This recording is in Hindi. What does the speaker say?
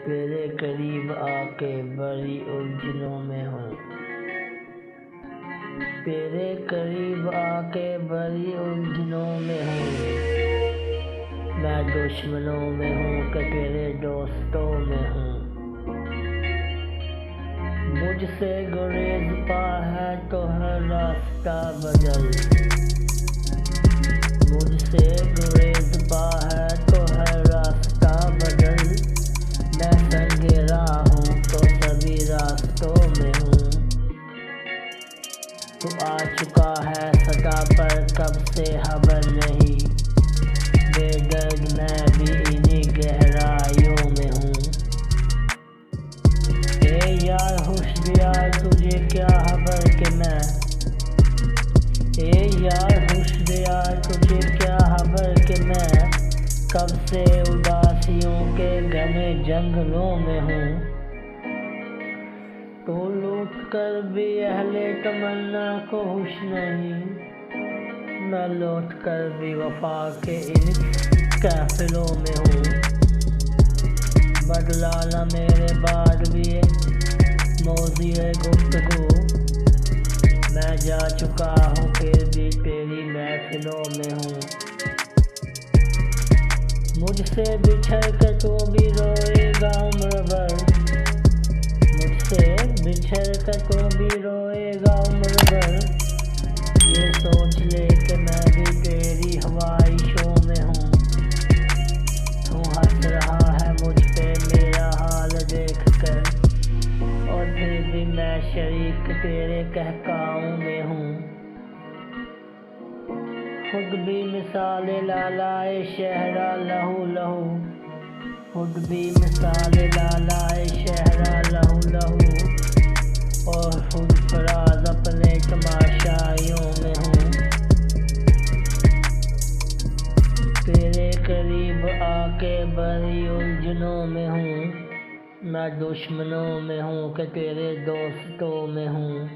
तेरे करीब आके बड़ी उलझनों में हूँ। तेरे करीब आके बड़ी उलझनों में हूँ। मैं दुश्मनों में हूँ कि तेरे दोस्तों में हूँ। मुझसे गुरेज पा है तो हर रास्ता बदल। मुझसे गुरेज पा है तो हर रास्ता बदल। मैं संगे राह हूँ तो सभी रास्तों में हूँ। तू आ चुका है सदा पर कब से खबर नहीं। बेदर्द मैं भी इन्हीं गहराइयों में हूँ। ए यार होशियार तुझे क्या खबर कि मैं। ए यार होशियार तुझे क्या खबर कि मैं कब से उदासियों के घने जंगलों में हूँ। तो लौट कर भी अहले तमन्ना को होश नहीं। मैं लौट कर भी वफा के इन काफिलों में हूँ। बदला न मेरे बाद भी मौज़े गुफ्तगू। मैं जा चुका हूँ फिर भी तेरी महफिलों में हूँ। मुझसे बिछड़ कर तो भी रोएगा उम्र भर। मुझसे बिछड़ कर तो भी रोएगा उम्र भर। ये सोच ले कि मैं भी तेरी ख्वाहिशों में हूँ। तू हंस रहा है मुझ पे मेरा हाल देख कर और फिर भी मैं शरीक तेरे कहकाओं में हूँ। खुद भी मिसाले लालाए शहरा लहू लहू। खुद भी मिसाले लालाए शहरा लहू लहू और खुद फराज अपने तमाशाइयों में हूँ। तेरे करीब आके बड़ी उलझनों में हूँ। मैं दुश्मनों में हूँ कि तेरे दोस्तों में हूँ।